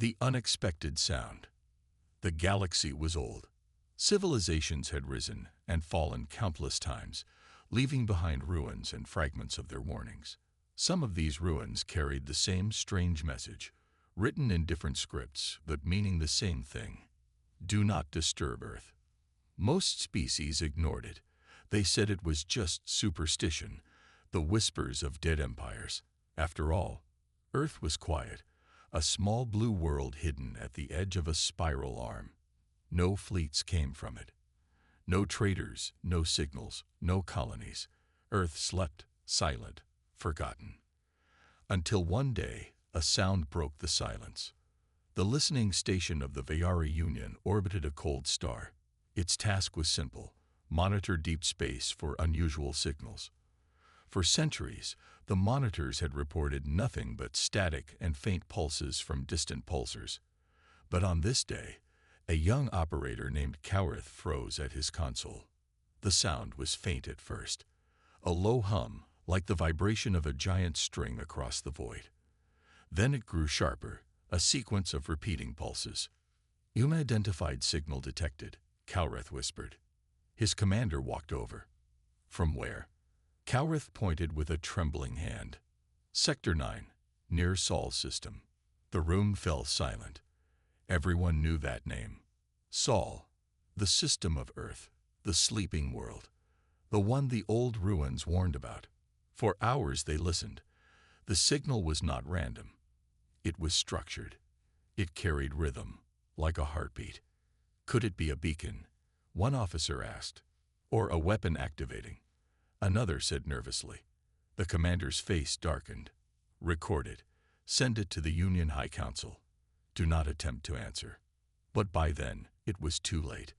The unexpected sound. The galaxy was old. Civilizations had risen and fallen countless times, leaving behind ruins and fragments of their warnings. Some of these ruins carried the same strange message, written in different scripts but meaning the same thing. Do not disturb Earth. Most species ignored it. They said it was just superstition, the whispers of dead empires. After all, Earth was quiet, a small blue world hidden at the edge of a spiral arm. No fleets came from it. No traders, no signals, no colonies. Earth slept, silent, forgotten. Until one day, a sound broke the silence. The listening station of the Vayari Union orbited a cold star. Its task was simple: monitor deep space for unusual signals. For centuries, the monitors had reported nothing but static and faint pulses from distant pulsars. But on this day, a young operator named Cowarth froze at his console. The sound was faint at first, a low hum, like the vibration of a giant string across the void. Then it grew sharper, a sequence of repeating pulses. "Unidentified signal detected," Cowarth whispered. His commander walked over. "From where?" Cowarth pointed with a trembling hand. "Sector 9, near Sol's system." The room fell silent. Everyone knew that name. Sol, the system of Earth, the sleeping world, the one the old ruins warned about. For hours they listened. The signal was not random. It was structured. It carried rhythm, like a heartbeat. Could it be a beacon? One officer asked. Or a weapon activating? Another said nervously. The commander's face darkened. "Record it. Send it to the Union High Council. Do not attempt to answer." But by then, it was too late.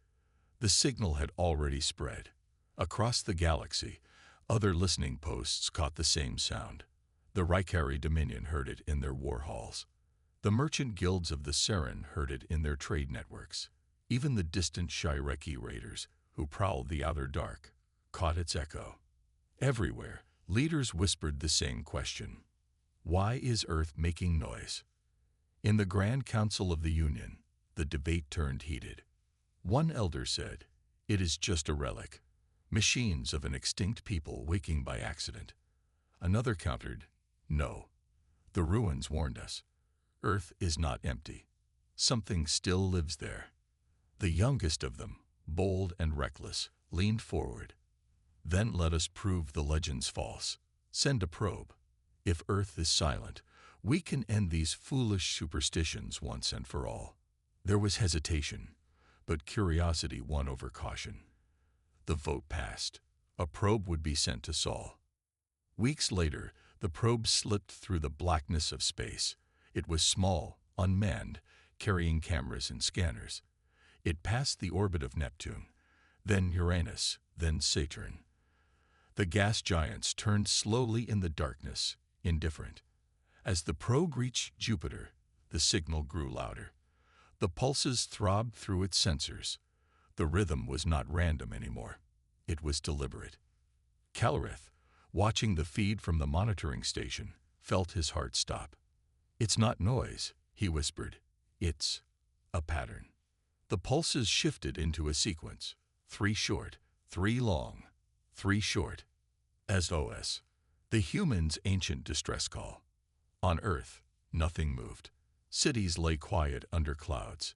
The signal had already spread. Across the galaxy, other listening posts caught the same sound. The Rykari Dominion heard it in their war halls. The merchant guilds of the Seren heard it in their trade networks. Even the distant Shireki raiders, who prowled the outer dark, caught its echo. Everywhere, leaders whispered the same question: why is Earth making noise? In the Grand Council of the Union, the debate turned heated. One elder said, "It is just a relic, machines of an extinct people waking by accident." Another countered, "No, the ruins warned us. Earth is not empty. Something still lives there." The youngest of them, bold and reckless, leaned forward. "Then let us prove the legends false. Send a probe. If Earth is silent, we can end these foolish superstitions once and for all." There was hesitation, but curiosity won over caution. The vote passed. A probe would be sent to Sol. Weeks later, the probe slipped through the blackness of space. It was small, unmanned, carrying cameras and scanners. It passed the orbit of Neptune, then Uranus, then Saturn. The gas giants turned slowly in the darkness, indifferent. As the probe reached Jupiter, the signal grew louder. The pulses throbbed through its sensors. The rhythm was not random anymore. It was deliberate. Cowarth, watching the feed from the monitoring station, felt his heart stop. "It's not noise," he whispered. "It's a pattern." The pulses shifted into a sequence: 3 short, 3 long, 3 short. SOS, the humans' ancient distress call. On Earth, nothing moved. Cities lay quiet under clouds.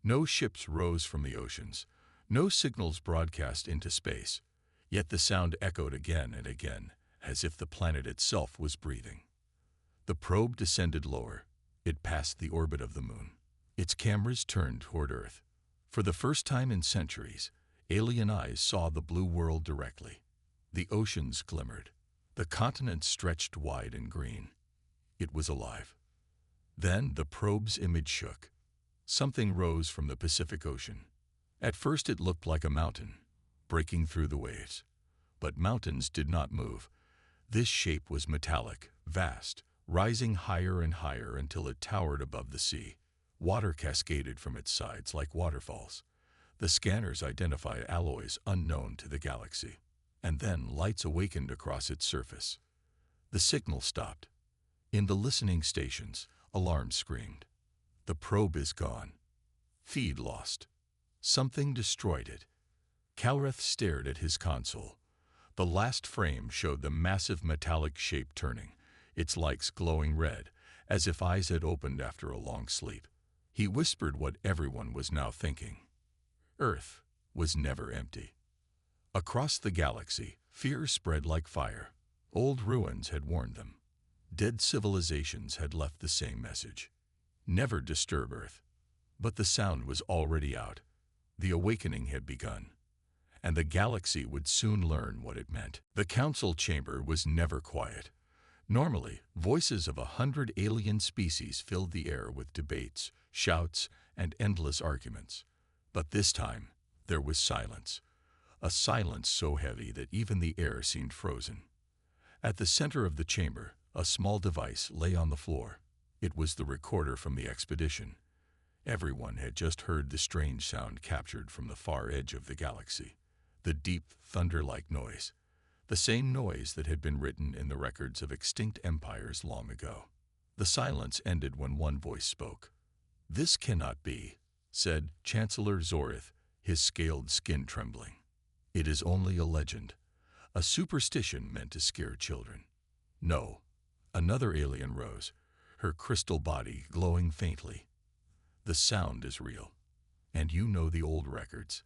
No ships rose from the oceans. No signals broadcast into space. Yet the sound echoed again and again, as if the planet itself was breathing. The probe descended lower. It passed the orbit of the moon. Its cameras turned toward Earth. For the first time in centuries, alien eyes saw the blue world directly. The oceans glimmered. The continents stretched wide and green. It was alive. Then the probe's image shook. Something rose from the Pacific Ocean. At first it looked like a mountain, breaking through the waves. But mountains did not move. This shape was metallic, vast, rising higher and higher until it towered above the sea. Water cascaded from its sides like waterfalls. The scanners identified alloys unknown to the galaxy. And then lights awakened across its surface. The signal stopped. In the listening stations, alarms screamed. The probe is gone. Feed lost. Something destroyed it. Calreth stared at his console. The last frame showed the massive metallic shape turning, its lights glowing red, as if eyes had opened after a long sleep. He whispered what everyone was now thinking. Earth was never empty. Across the galaxy, fear spread like fire. Old ruins had warned them. Dead civilizations had left the same message. Never disturb Earth. But the sound was already out. The awakening had begun, and the galaxy would soon learn what it meant. The council chamber was never quiet. Normally, voices of 100 alien species filled the air with debates, shouts, and endless arguments. But this time, there was silence. A silence so heavy that even the air seemed frozen. At the center of the chamber, a small device lay on the floor. It was the recorder from the expedition. Everyone had just heard the strange sound captured from the far edge of the galaxy. The deep, thunder-like noise. The same noise that had been written in the records of extinct empires long ago. The silence ended when one voice spoke. "This cannot be," said Chancellor Zorith, his scaled skin trembling. "It is only a legend, a superstition meant to scare children." "No." Another alien rose, her crystal body glowing faintly. "The sound is real, and you know the old records.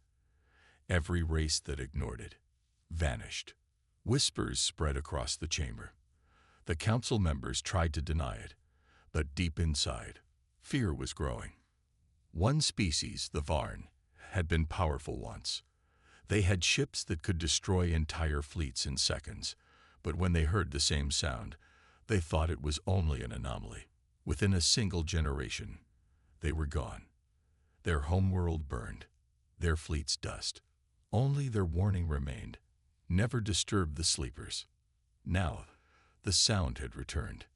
Every race that ignored it vanished." Whispers spread across the chamber. The council members tried to deny it, but deep inside, fear was growing. One species, the Varn, had been powerful once. They had ships that could destroy entire fleets in seconds, but when they heard the same sound, they thought it was only an anomaly. Within a single generation, they were gone. Their homeworld burned, their fleets dust. Only their warning remained: never disturb the sleepers. Now, the sound had returned.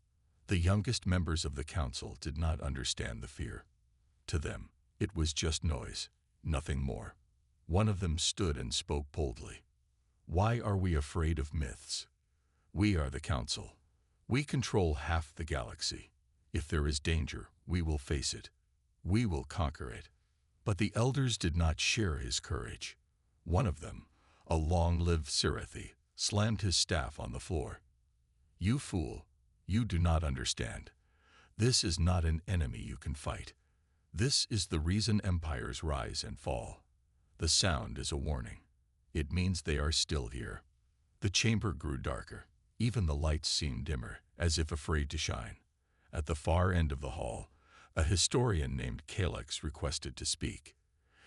The youngest members of the council did not understand the fear. To them, it was just noise, nothing more. One of them stood and spoke boldly. "Why are we afraid of myths? We are the council. We control half the galaxy. If there is danger, we will face it. We will conquer it." But the elders did not share his courage. One of them, a long-lived Sirathi, slammed his staff on the floor. "You fool, you do not understand. This is not an enemy you can fight. This is the reason empires rise and fall. The sound is a warning. It means they are still here." The chamber grew darker. Even the lights seemed dimmer, as if afraid to shine. At the far end of the hall, a historian named Calix requested to speak.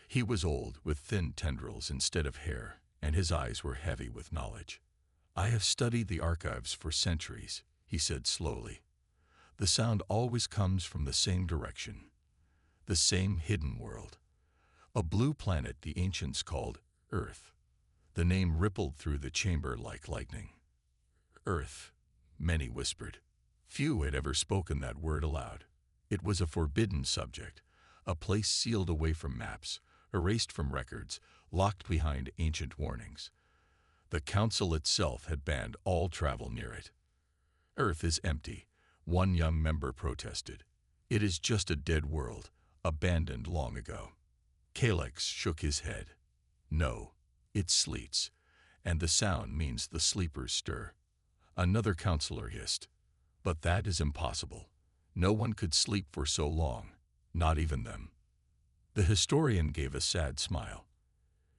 He was old, with thin tendrils instead of hair, and his eyes were heavy with knowledge. "I have studied the archives for centuries," he said slowly. "The sound always comes from the same direction, the same hidden world. A blue planet the ancients called Earth." The name rippled through the chamber like lightning. "Earth," many whispered. Few had ever spoken that word aloud. It was a forbidden subject, a place sealed away from maps, erased from records, locked behind ancient warnings. The council itself had banned all travel near it. "Earth is empty," one young member protested. "It is just a dead world, abandoned long ago." Calix shook his head. "No, it sleeps, and the sound means the sleepers stir." Another counselor hissed. "But that is impossible. No one could sleep for so long, not even them." The historian gave a sad smile.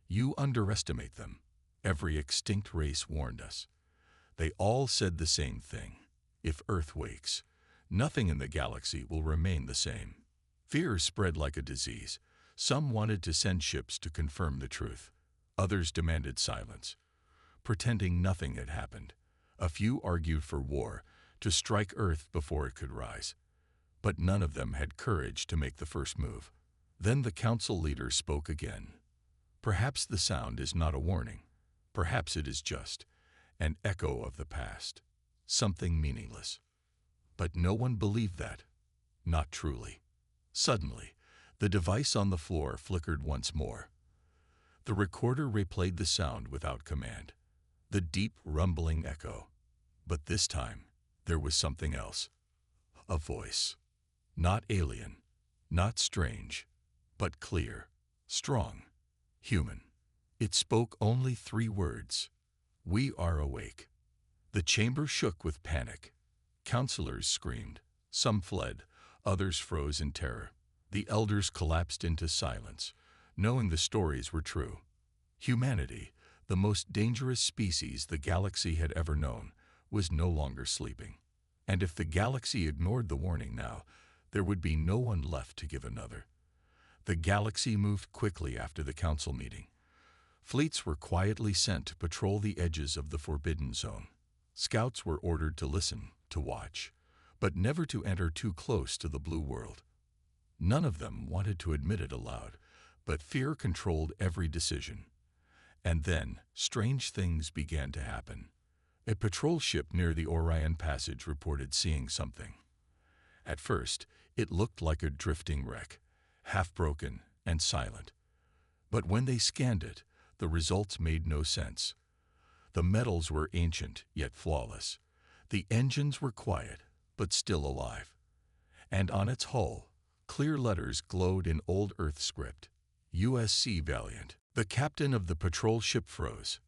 "You underestimate them. Every extinct race warned us. They all said the same thing. If Earth wakes, nothing in the galaxy will remain the same." Fear spread like a disease. Some wanted to send ships to confirm the truth. Others demanded silence, pretending nothing had happened. A few argued for war, to strike Earth before it could rise. But none of them had courage to make the first move. Then the council leader spoke again. "Perhaps the sound is not a warning. Perhaps it is just an echo of the past, something meaningless." But no one believed that. Not truly. Suddenly, the device on the floor flickered once more. The recorder replayed the sound without command. The deep, rumbling echo. But this time, there was something else. A voice. Not alien. Not strange, but clear, strong, human. It spoke only 3 words: "We are awake." The chamber shook with panic. Counselors screamed. Some fled, others froze in terror. The elders collapsed into silence, knowing the stories were true. Humanity, the most dangerous species the galaxy had ever known, was no longer sleeping. And if the galaxy ignored the warning now, there would be no one left to give another. The galaxy moved quickly after the council meeting. Fleets were quietly sent to patrol the edges of the Forbidden Zone. Scouts were ordered to listen, to watch, but never to enter too close to the blue world. None of them wanted to admit it aloud, but fear controlled every decision. And then, strange things began to happen. A patrol ship near the Orion Passage reported seeing something. At first, it looked like a drifting wreck, half broken and silent. But when they scanned it, the results made no sense. The metals were ancient, yet flawless. The engines were quiet, but still alive. And on its hull, clear letters glowed in old Earth script. USC Valiant. The captain of the patrol ship froze.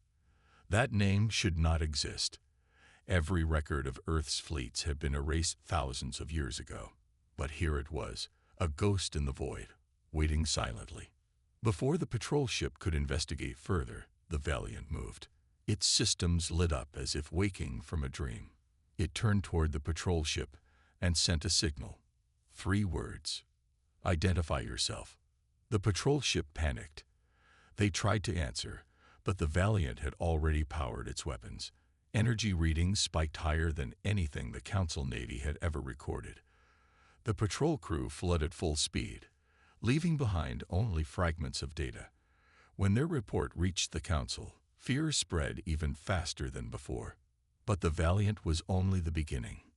That name should not exist. Every record of Earth's fleets had been erased thousands of years ago. But here it was, a ghost in the void, waiting silently. Before the patrol ship could investigate further, the Valiant moved. Its systems lit up as if waking from a dream. It turned toward the patrol ship and sent a signal. 3 words. "Identify yourself." The patrol ship panicked. They tried to answer, but the Valiant had already powered its weapons. Energy readings spiked higher than anything the Council Navy had ever recorded. The patrol crew fled at full speed, leaving behind only fragments of data. When their report reached the Council, fear spread even faster than before. But the Valiant was only the beginning.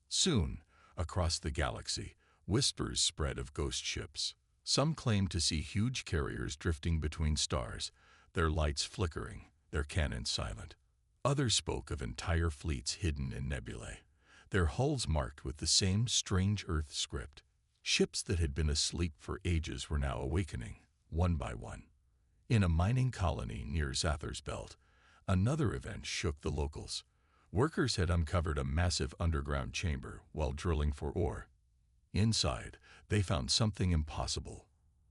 Soon, across the galaxy, whispers spread of ghost ships. Some claimed to see huge carriers drifting between stars, their lights flickering, their cannons silent. Others spoke of entire fleets hidden in nebulae, their hulls marked with the same strange Earth script. Ships that had been asleep for ages were now awakening, one by one. In a mining colony near Zathar's Belt, another event shook the locals. Workers had uncovered a massive underground chamber while drilling for ore. Inside, they found something impossible.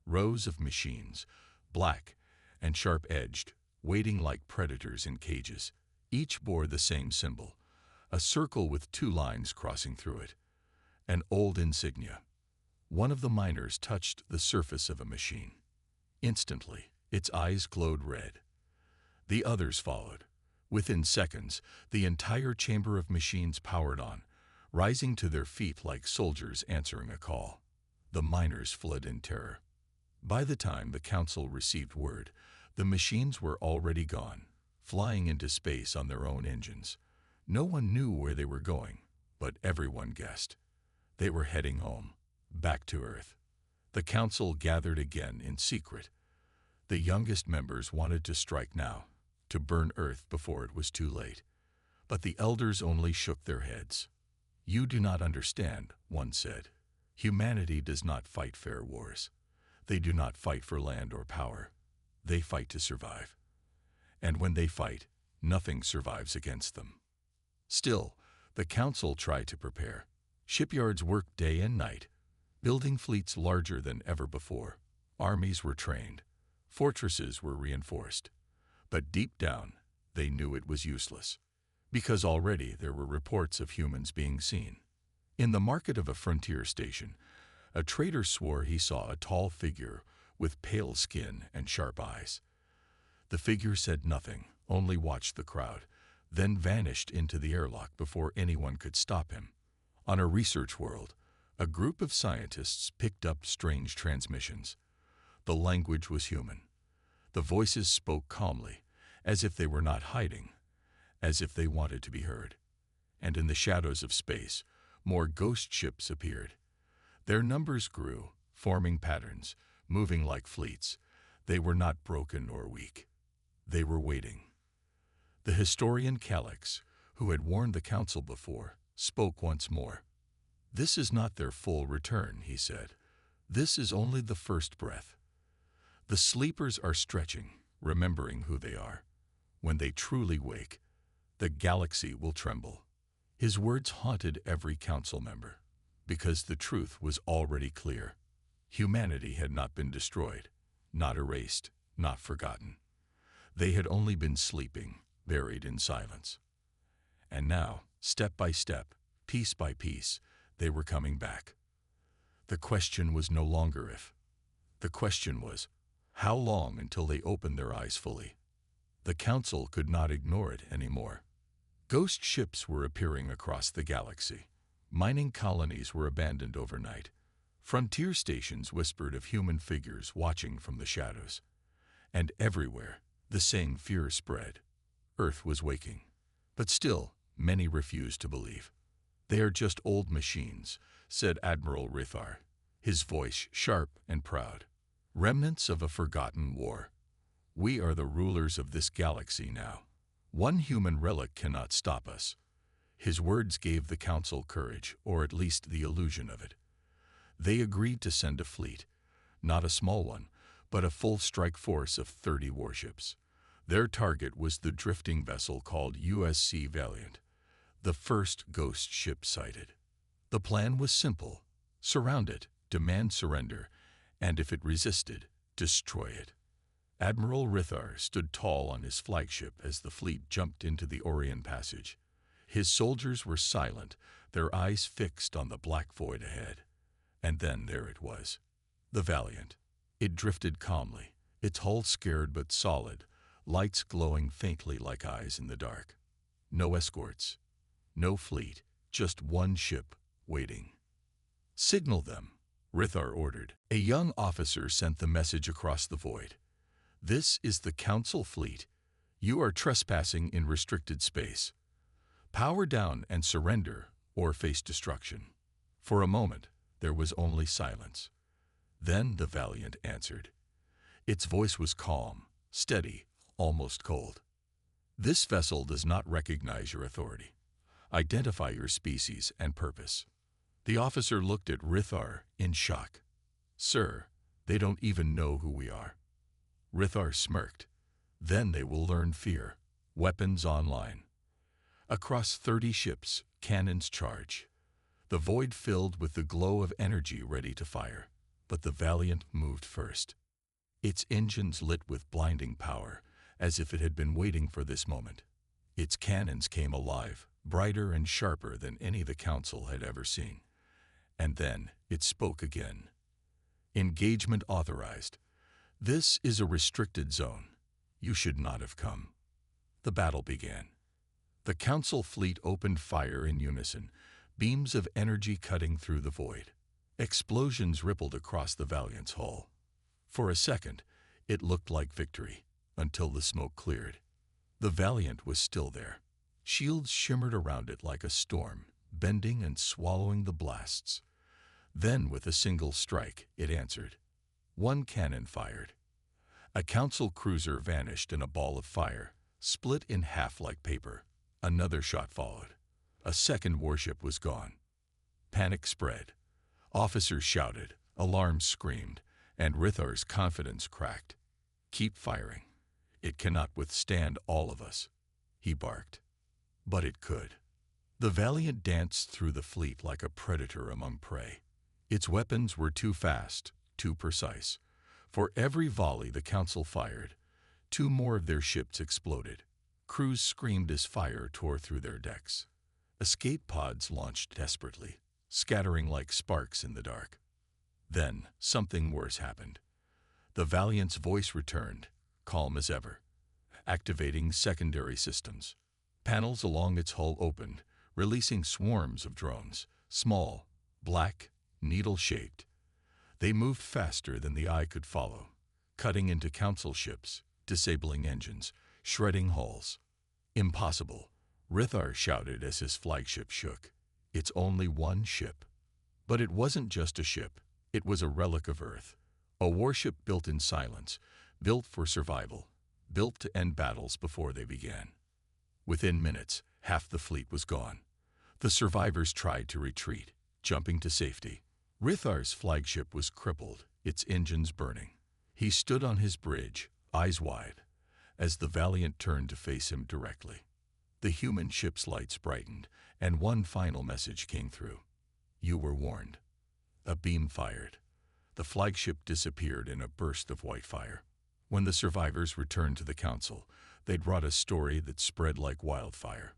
Rows of machines, black and sharp-edged, waiting like predators in cages. Each bore the same symbol, a circle with 2 lines crossing through it. An old insignia. One of the miners touched the surface of a machine. Instantly, its eyes glowed red. The others followed. Within seconds, the entire chamber of machines powered on, rising to their feet like soldiers answering a call. The miners fled in terror. By the time the Council received word, the machines were already gone, flying into space on their own engines. No one knew where they were going, but everyone guessed. They were heading home, back to Earth. The Council gathered again in secret. The youngest members wanted to strike now, to burn Earth before it was too late. But the elders only shook their heads. "You do not understand," one said. "Humanity does not fight fair wars. They do not fight for land or power. They fight to survive. And when they fight, nothing survives against them." Still, the Council tried to prepare. Shipyards worked day and night, building fleets larger than ever before. Armies were trained. Fortresses were reinforced. But deep down, they knew it was useless, because already there were reports of humans being seen. In the market of a frontier station, a trader swore he saw a tall figure with pale skin and sharp eyes. The figure said nothing, only watched the crowd, then vanished into the airlock before anyone could stop him. On a research world, a group of scientists picked up strange transmissions. The language was human. The voices spoke calmly, as if they were not hiding, as if they wanted to be heard. And in the shadows of space, more ghost ships appeared. Their numbers grew, forming patterns, moving like fleets. They were not broken or weak. They were waiting. The historian Calix, who had warned the Council before, spoke once more. "This is not their full return," he said. This is only the first breath. The sleepers are stretching, remembering who they are. When they truly wake, the galaxy will tremble. His words haunted every council member, because the truth was already clear. Humanity had not been destroyed, not erased, not forgotten. They had only been sleeping, buried in silence. And now, step by step, piece by piece, they were coming back. The question was no longer if. The question was, how long until they opened their eyes fully? The council could not ignore it anymore. Ghost ships were appearing across the galaxy. Mining colonies were abandoned overnight. Frontier stations whispered of human figures watching from the shadows. And everywhere, the same fear spread. Earth was waking. But still, many refused to believe. "They are just old machines," said Admiral Rithar, his voice sharp and proud. "Remnants of a forgotten war. We are the rulers of this galaxy now. One human relic cannot stop us." His words gave the council courage, or at least the illusion of it. They agreed to send a fleet, not a small one, but a full strike force of 30 warships. Their target was the drifting vessel called USC Valiant, the first ghost ship sighted. The plan was simple: surround it, demand surrender, and if it resisted, destroy it. Admiral Rithar stood tall on his flagship as the fleet jumped into the Orion Passage. His soldiers were silent, their eyes fixed on the black void ahead. And then there it was, the Valiant. It drifted calmly, its hull scared but solid, lights glowing faintly like eyes in the dark. No escorts, no fleet, just one ship waiting. "Signal them," Rithar ordered. A young officer sent the message across the void. "This is the Council fleet. You are trespassing in restricted space. Power down and surrender, or face destruction." For a moment, there was only silence. Then the Valiant answered. Its voice was calm, steady, almost cold. "This vessel does not recognize your authority. Identify your species and purpose." The officer looked at Rithar in shock. "Sir, they don't even know who we are." Rithar smirked. "Then they will learn fear. Weapons online." Across 30 ships, cannons charge. The void filled with the glow of energy ready to fire. But the Valiant moved first. Its engines lit with blinding power, as if it had been waiting for this moment. Its cannons came alive, brighter and sharper than any the Council had ever seen. And then it spoke again. "Engagement authorized. This is a restricted zone. You should not have come." The battle began. The Council fleet opened fire in unison, beams of energy cutting through the void. Explosions rippled across the Valiant's hull. For a second, it looked like victory, until the smoke cleared. The Valiant was still there. Shields shimmered around it like a storm, bending and swallowing the blasts. Then, with a single strike, it answered. One cannon fired. A Council cruiser vanished in a ball of fire, split in half like paper. Another shot followed. A second warship was gone. Panic spread. Officers shouted, alarms screamed, and Rithar's confidence cracked. "Keep firing. It cannot withstand all of us," he barked. But it could. The Valiant danced through the fleet like a predator among prey. Its weapons were too fast, too precise. For every volley the Council fired, 2 more of their ships exploded. Crews screamed as fire tore through their decks. Escape pods launched desperately, scattering like sparks in the dark. Then something worse happened. The Valiant's voice returned, calm as ever, activating secondary systems. Panels along its hull opened, releasing swarms of drones, small, black, needle-shaped. They moved faster than the eye could follow, cutting into Council ships, disabling engines, shredding hulls. "Impossible," Rithar shouted as his flagship shook. "It's only one ship." But it wasn't just a ship. It was a relic of Earth. A warship built in silence, built for survival, built to end battles before they began. Within minutes, half the fleet was gone. The survivors tried to retreat, jumping to safety. Rithar's flagship was crippled, its engines burning. He stood on his bridge, eyes wide, as the Valiant turned to face him directly. The human ship's lights brightened, and one final message came through. You were warned. A beam fired. The flagship disappeared in a burst of white fire. When the survivors returned to the council, they'd wrought a story that spread like wildfire.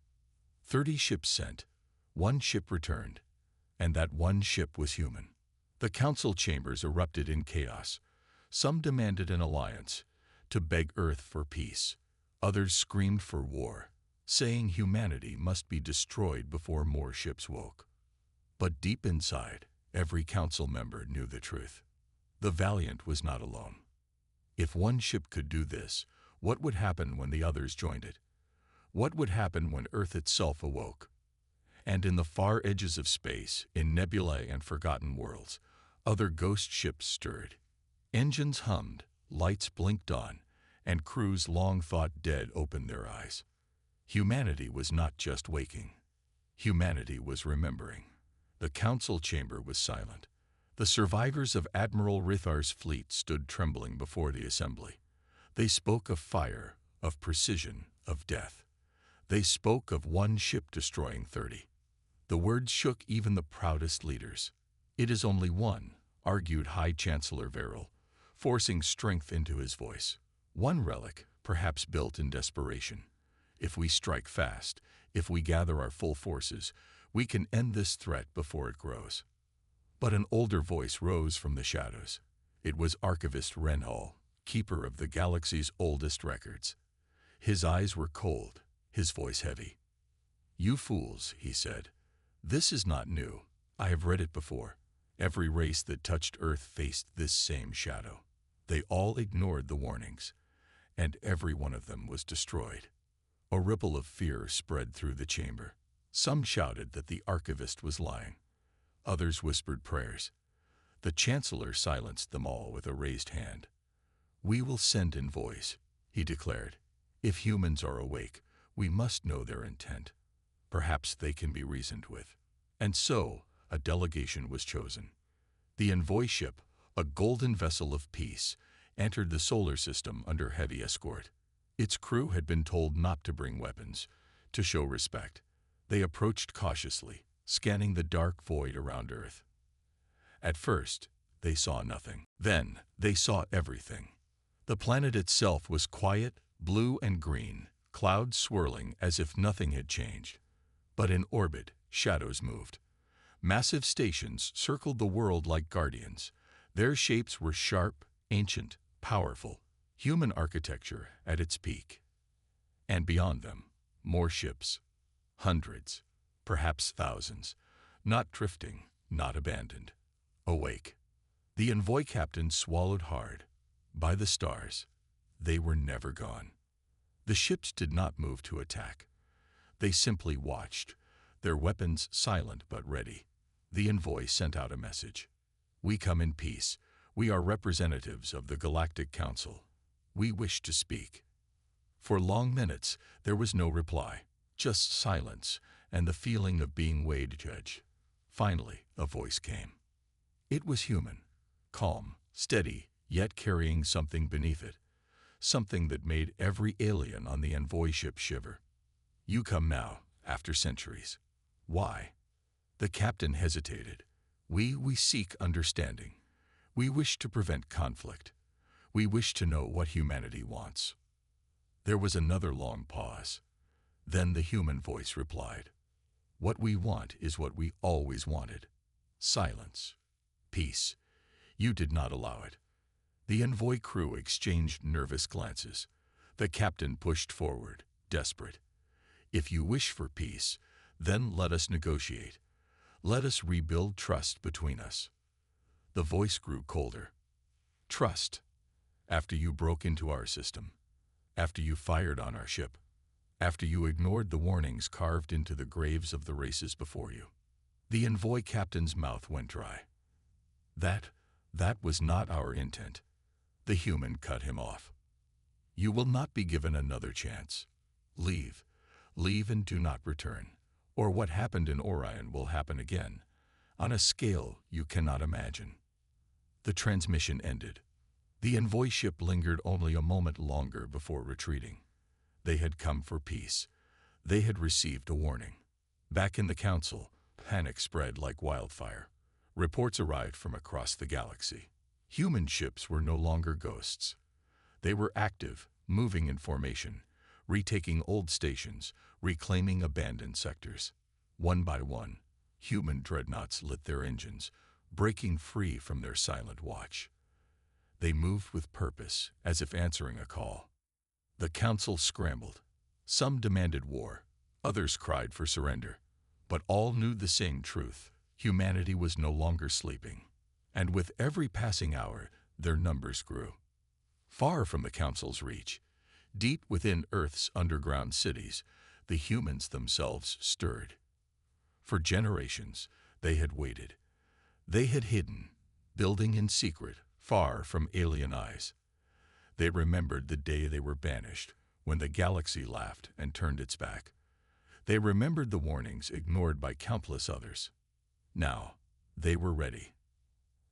30 ships sent, 1 ship returned, and that 1 ship was human. The council chambers erupted in chaos. Some demanded an alliance, to beg Earth for peace. Others screamed for war, saying humanity must be destroyed before more ships woke. But deep inside, every council member knew the truth. The Valiant was not alone. If 1 ship could do this, what would happen when the others joined it? What would happen when Earth itself awoke? And in the far edges of space, in nebulae and forgotten worlds, other ghost ships stirred. Engines hummed, lights blinked on, and crews long thought dead opened their eyes. Humanity was not just waking. Humanity was remembering. The council chamber was silent. The survivors of Admiral Rithar's fleet stood trembling before the assembly. They spoke of fire, of precision, of death. They spoke of 1 ship destroying 30. The words shook even the proudest leaders. It is only 1, argued High Chancellor Verrill, forcing strength into his voice. 1 relic, perhaps built in desperation. If we strike fast, if we gather our full forces, we can end this threat before it grows. But an older voice rose from the shadows. It was Archivist Renhall, keeper of the galaxy's oldest records. His eyes were cold, his voice heavy. You fools, he said. This is not new. I have read it before. Every race that touched Earth faced this same shadow. They all ignored the warnings, and every one of them was destroyed. A ripple of fear spread through the chamber. Some shouted that the Archivist was lying. Others whispered prayers. The Chancellor silenced them all with a raised hand. We will send envoys, he declared. If humans are awake, we must know their intent. Perhaps they can be reasoned with. And so, a delegation was chosen. The envoy ship, a golden vessel of peace, entered the solar system under heavy escort. Its crew had been told not to bring weapons, to show respect. They approached cautiously, scanning the dark void around Earth. At first, they saw nothing. Then, they saw everything. The planet itself was quiet, blue and green, clouds swirling as if nothing had changed. But in orbit, shadows moved. Massive stations circled the world like guardians. Their shapes were sharp, ancient, powerful, human architecture at its peak. And beyond them, more ships. Hundreds, perhaps thousands, not drifting, not abandoned. Awake. The envoy captain swallowed hard. By the stars, they were never gone. The ships did not move to attack. They simply watched, their weapons silent but ready. The envoy sent out a message. We come in peace. We are representatives of the Galactic Council. We wish to speak. For long minutes, there was no reply, just silence and the feeling of being weighed judge. Finally, a voice came. It was human, calm, steady, yet carrying something beneath it, something that made every alien on the envoy ship shiver. You come now, after centuries. Why? The captain hesitated. We seek understanding. We wish to prevent conflict. We wish to know what humanity wants. There was another long pause. Then the human voice replied. What we want is what we always wanted. Silence. Peace. You did not allow it. The envoy crew exchanged nervous glances. The captain pushed forward, desperate. If you wish for peace, then let us negotiate. Let us rebuild trust between us. The voice grew colder. Trust. After you broke into our system. After you fired on our ship. After you ignored the warnings carved into the graves of the races before you. The envoy captain's mouth went dry. That was not our intent. The human cut him off. You will not be given another chance. Leave and do not return, or what happened in Orion will happen again. on a scale you cannot imagine. The transmission ended. The envoy ship lingered only a moment longer before retreating. They had come for peace. They had received a warning. Back in the council, panic spread like wildfire. Reports arrived from across the galaxy. Human ships were no longer ghosts. They were active, moving in formation, retaking old stations, reclaiming abandoned sectors. One by one, human dreadnoughts lit their engines, breaking free from their silent watch. They moved with purpose, as if answering a call. The council scrambled. Some demanded war, others cried for surrender. But all knew the same truth: humanity was no longer sleeping. And with every passing hour, their numbers grew. Far from the council's reach, deep within Earth's underground cities, the humans themselves stirred. For generations, they had waited. They had hidden, building in secret, far from alien eyes. They remembered the day they were banished, when the galaxy laughed and turned its back. They remembered the warnings ignored by countless others. Now, they were ready.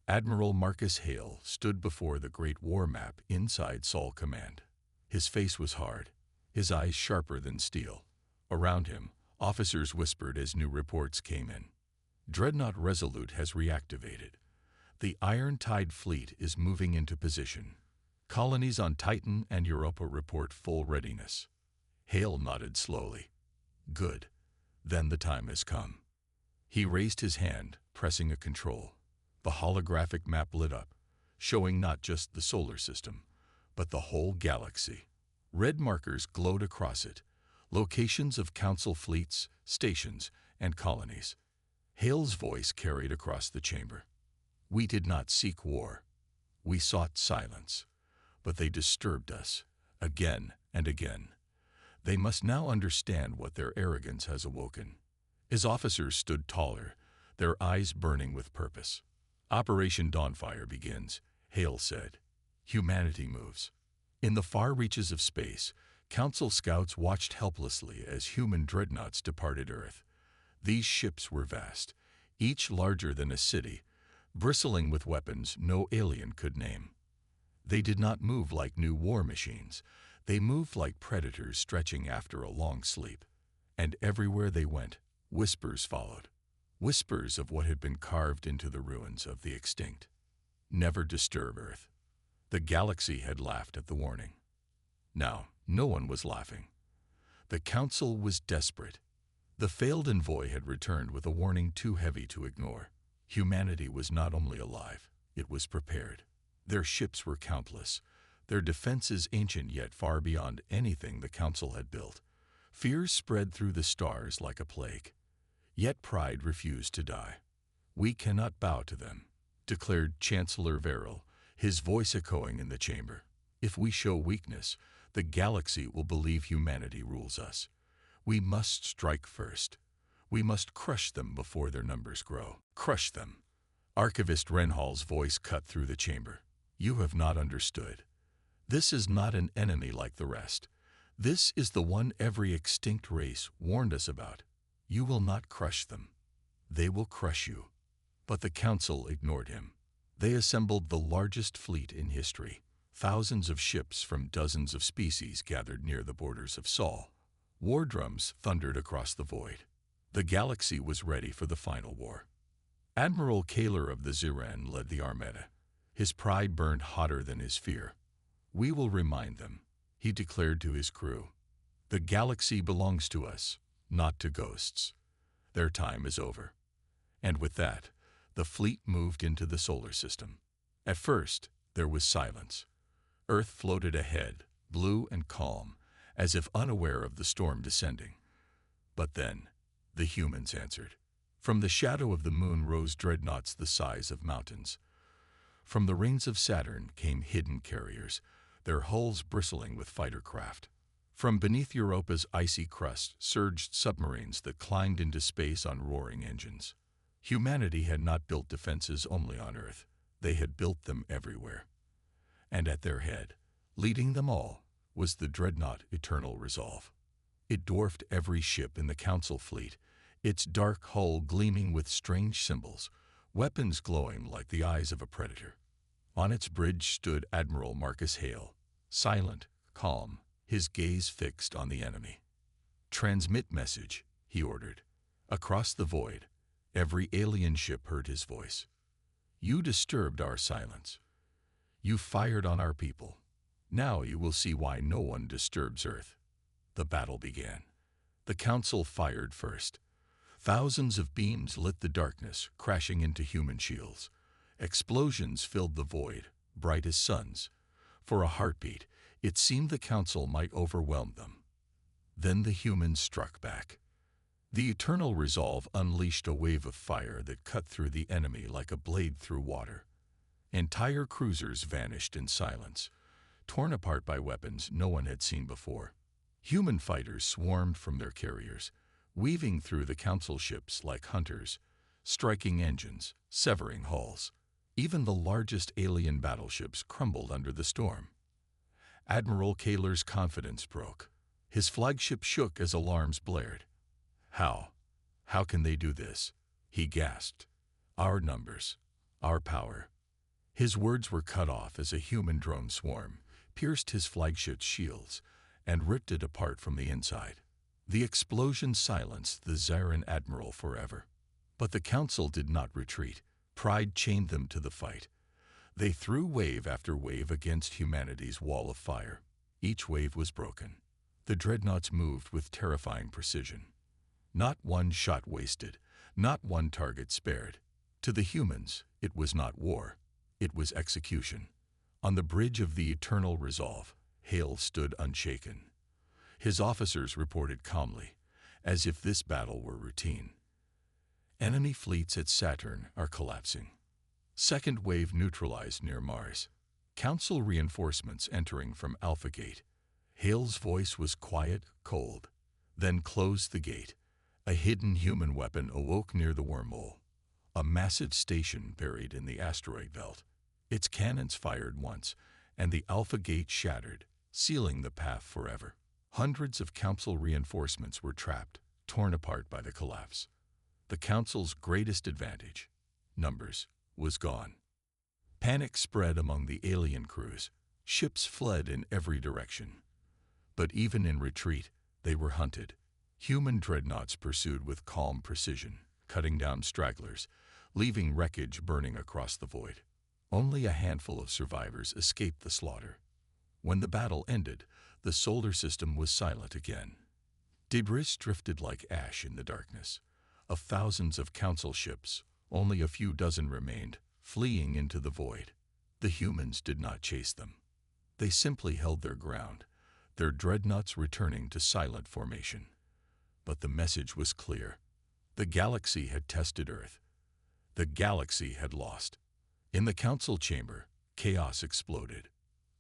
Admiral Marcus Hale stood before the great war map inside Sol Command. His face was hard, his eyes sharper than steel. Around him, officers whispered as new reports came in. Dreadnought Resolute has reactivated. The Iron Tide fleet is moving into position. Colonies on Titan and Europa report full readiness. Hale nodded slowly. Good. Then the time has come. He raised his hand, pressing a control. The holographic map lit up, showing not just the solar system, but the whole galaxy. Red markers glowed across it, locations of council fleets, stations, and colonies. Hale's voice carried across the chamber. We did not seek war. We sought silence. But they disturbed us, again and again. They must now understand what their arrogance has awoken. His officers stood taller, their eyes burning with purpose. Operation Dawnfire begins, Hale said. Humanity moves. In the far reaches of space, Council scouts watched helplessly as human dreadnoughts departed Earth. These ships were vast, each larger than a city, bristling with weapons no alien could name. They did not move like new war machines. They moved like predators stretching after a long sleep. And everywhere they went, whispers followed. Whispers of what had been carved into the ruins of the extinct. Never disturb Earth. The galaxy had laughed at the warning. Now, no one was laughing. The council was desperate. The failed envoy had returned with a warning too heavy to ignore. Humanity was not only alive, it was prepared. Their ships were countless, their defenses ancient yet far beyond anything the council had built. Fear spread through the stars like a plague. Yet pride refused to die. We cannot bow to them, declared Chancellor Verrill, his voice echoing in the chamber. If we show weakness, the galaxy will believe humanity rules us. We must strike first. We must crush them before their numbers grow. Crush them. Archivist Renhall's voice cut through the chamber. You have not understood. This is not an enemy like the rest. This is the one every extinct race warned us about. You will not crush them. They will crush you. But the council ignored him. They assembled the largest fleet in history. Thousands of ships from dozens of species gathered near the borders of Sol. War drums thundered across the void. The galaxy was ready for the final war. Admiral Kaler of the Ziran led the Armada. His pride burned hotter than his fear. We will remind them, he declared to his crew. The galaxy belongs to us, not to ghosts. Their time is over. And with that, the fleet moved into the solar system. At first, there was silence. Earth floated ahead, blue and calm, as if unaware of the storm descending. But then, the humans answered. From the shadow of the moon rose dreadnoughts the size of mountains. From the rings of Saturn came hidden carriers, their hulls bristling with fighter craft. From beneath Europa's icy crust surged submarines that climbed into space on roaring engines. Humanity had not built defenses only on Earth. They had built them everywhere. And at their head, leading them all, was the dreadnought Eternal Resolve. It dwarfed every ship in the Council fleet, its dark hull gleaming with strange symbols, weapons glowing like the eyes of a predator. On its bridge stood Admiral Marcus Hale, silent, calm, his gaze fixed on the enemy. "Transmit message," he ordered. Across the void, every alien ship heard his voice. "You disturbed our silence. You fired on our people. Now you will see why no one disturbs Earth." The battle began. The Council fired first. Thousands of beams lit the darkness, crashing into human shields. Explosions filled the void, bright as suns. For a heartbeat, it seemed the Council might overwhelm them. Then the humans struck back. The eternal resolve unleashed a wave of fire that cut through the enemy like a blade through water. Entire cruisers vanished in silence, torn apart by weapons no one had seen before. Human fighters swarmed from their carriers, weaving through the Council ships like hunters, striking engines, severing hulls. Even the largest alien battleships crumbled under the storm. Admiral Kaler's confidence broke. His flagship shook as alarms blared. "How? How can they do this?" he gasped. "Our numbers, our power." His words were cut off as a human drone swarm pierced his flagship's shields and ripped it apart from the inside. The explosion silenced the Zaran admiral forever. But the Council did not retreat. Pride chained them to the fight. They threw wave after wave against humanity's wall of fire. Each wave was broken. The dreadnoughts moved with terrifying precision. Not one shot wasted, not one target spared. To the humans, it was not war. It was execution. On the bridge of the eternal resolve, Hale stood unshaken. His officers reported calmly, as if this battle were routine. "Enemy fleets at Saturn are collapsing. Second wave neutralized near Mars. Council reinforcements entering from Alpha Gate." Hale's voice was quiet, cold. "Then close the gate." A hidden human weapon awoke near the wormhole. A massive station buried in the asteroid belt. Its cannons fired once, and the Alpha Gate shattered, sealing the path forever. Hundreds of Council reinforcements were trapped, torn apart by the collapse. The Council's greatest advantage, numbers, was gone. Panic spread among the alien crews. Ships fled in every direction. But even in retreat, they were hunted. Human dreadnoughts pursued with calm precision, cutting down stragglers, leaving wreckage burning across the void. Only a handful of survivors escaped the slaughter. When the battle ended, the solar system was silent again. Debris drifted like ash in the darkness. Of thousands of Council ships, only a few dozen remained, fleeing into the void. The humans did not chase them. They simply held their ground, their dreadnoughts returning to silent formation. But the message was clear. The galaxy had tested Earth. The galaxy had lost. In the Council chamber, chaos exploded.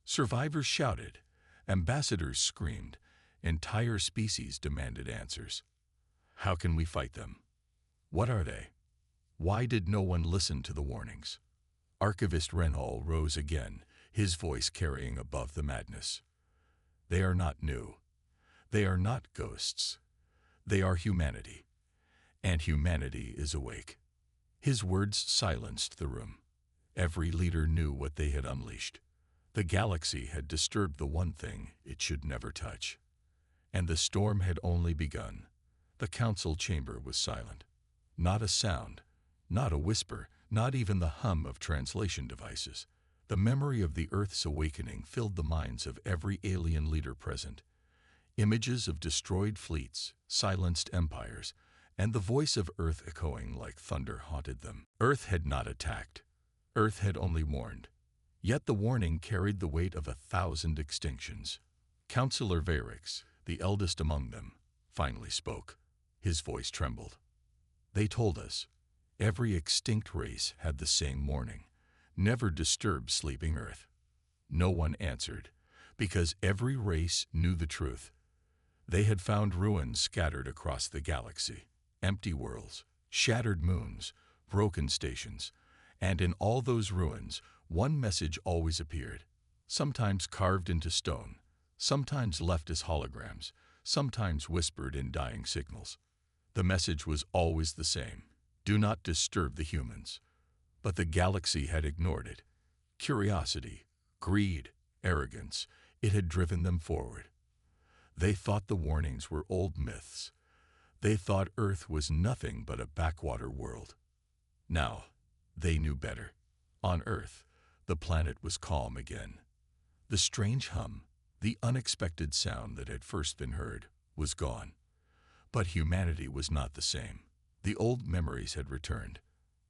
Survivors shouted. Ambassadors screamed. Entire species demanded answers. How can we fight them? What are they? Why did no one listen to the warnings? Archivist Renhall rose again, his voice carrying above the madness. They are not new. They are not ghosts. They are humanity. And humanity is awake. His words silenced the room. Every leader knew what they had unleashed. The galaxy had disturbed the one thing it should never touch. And the storm had only begun. The Council chamber was silent. Not a sound, not a whisper, not even the hum of translation devices. The memory of the Earth's awakening filled the minds of every alien leader present. Images of destroyed fleets, silenced empires, and the voice of Earth echoing like thunder haunted them. Earth had not attacked. Earth had only warned. Yet the warning carried the weight of 1,000 extinctions. Councillor Varix, the eldest among them, finally spoke. His voice trembled. They told us. Every extinct race had the same warning. Never disturb sleeping Earth. No one answered, because every race knew the truth. They had found ruins scattered across the galaxy, empty worlds, shattered moons, broken stations, and in all those ruins, one message always appeared, sometimes carved into stone, sometimes left as holograms, sometimes whispered in dying signals. The message was always the same: do not disturb the humans. But the galaxy had ignored it. Curiosity, greed, arrogance, it had driven them forward. They thought the warnings were old myths. They thought Earth was nothing but a backwater world. Now, they knew better. On Earth, the planet was calm again. The strange hum, the unexpected sound that had first been heard, was gone. But humanity was not the same. The old memories had returned.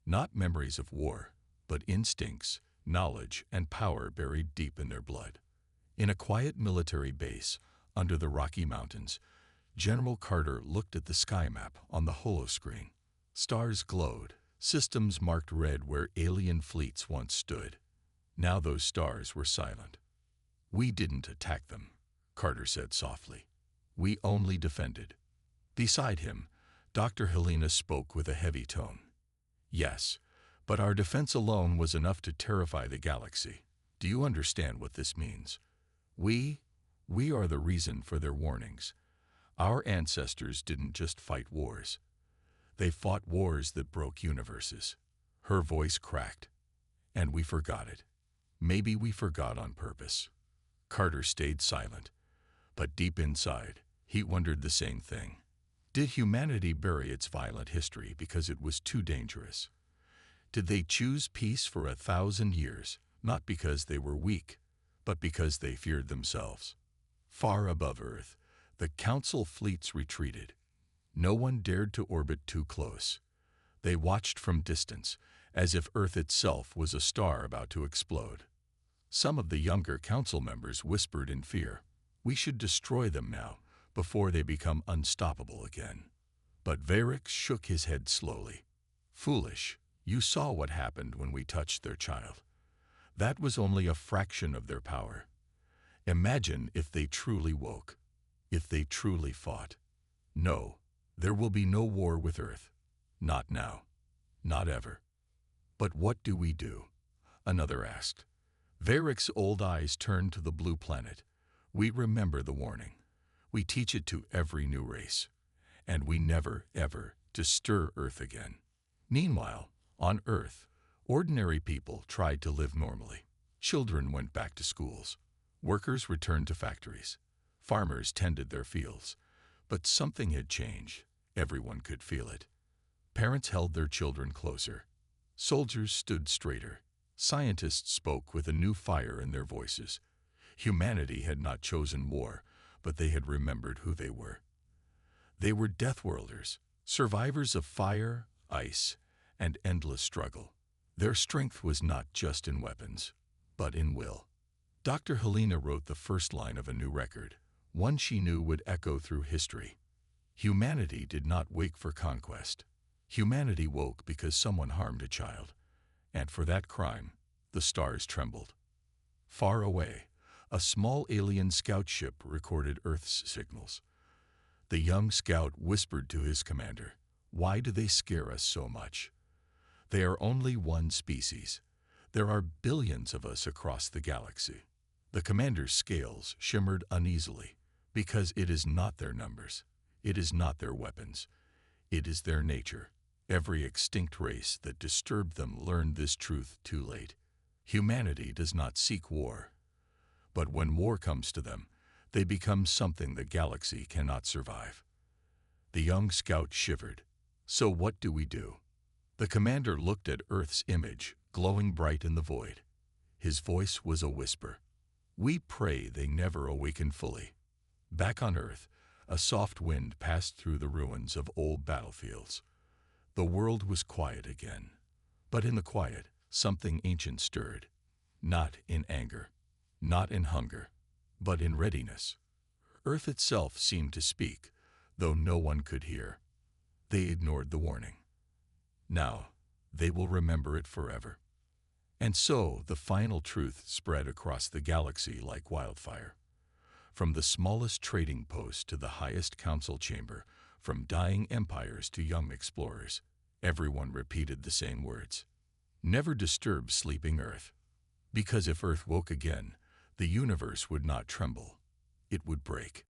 Not memories of war, but instincts, knowledge, and power buried deep in their blood. In a quiet military base under the Rocky Mountains, General Carter looked at the sky map on the holoscreen. Stars glowed, systems marked red where alien fleets once stood. Now those stars were silent. "We didn't attack them," Carter said softly. "We only defended." Beside him, Dr. Helena spoke with a heavy tone. "Yes, but our defense alone was enough to terrify the galaxy. Do you understand what this means? We are the reason for their warnings. Our ancestors didn't just fight wars. They fought wars that broke universes." Her voice cracked. "And we forgot it. Maybe we forgot on purpose." Carter stayed silent, but deep inside, he wondered the same thing. Did humanity bury its violent history because it was too dangerous? Did they choose peace for 1,000 years, not because they were weak, but because they feared themselves? Far above Earth, the Council fleets retreated. No one dared to orbit too close. They watched from distance, as if Earth itself was a star about to explode. Some of the younger Council members whispered in fear, "We should destroy them now, before they become unstoppable again." But Varix shook his head slowly. "Foolish, you saw what happened when we touched their child. That was only a fraction of their power. Imagine if they truly woke, if they truly fought. No, there will be no war with Earth. Not now. Not ever." "But what do we do?" another asked. Varix's old eyes turned to the blue planet. "We remember the warning. We teach it to every new race. And we never, ever, disturb Earth again." Meanwhile, on Earth, ordinary people tried to live normally. Children went back to schools. Workers returned to factories. Farmers tended their fields. But something had changed. Everyone could feel it. Parents held their children closer. Soldiers stood straighter. Scientists spoke with a new fire in their voices. Humanity had not chosen war, but they had remembered who they were. They were Deathworlders, survivors of fire, ice, and endless struggle. Their strength was not just in weapons, but in will. Dr. Helena wrote the first line of a new record, one she knew would echo through history. Humanity did not wake for conquest. Humanity woke because someone harmed a child. And for that crime, the stars trembled. Far away, a small alien scout ship recorded Earth's signals. The young scout whispered to his commander, "Why do they scare us so much? They are only one species. There are billions of us across the galaxy." The commander's scales shimmered uneasily, because it is not their numbers. It is not their weapons. It is their nature. Every extinct race that disturbed them learned this truth too late. Humanity does not seek war. But when war comes to them, they become something the galaxy cannot survive. The young scout shivered. "So what do we do?" The commander looked at Earth's image, glowing bright in the void. His voice was a whisper. "We pray they never awaken fully." Back on Earth, a soft wind passed through the ruins of old battlefields. The world was quiet again. But in the quiet, something ancient stirred. Not in anger, not in hunger, but in readiness. Earth itself seemed to speak, though no one could hear. They ignored the warning. Now, they will remember it forever. And so, the final truth spread across the galaxy like wildfire. From the smallest trading post to the highest council chamber, from dying empires to young explorers, everyone repeated the same words. Never disturb sleeping Earth. Because if Earth woke again, the universe would not tremble. It would break.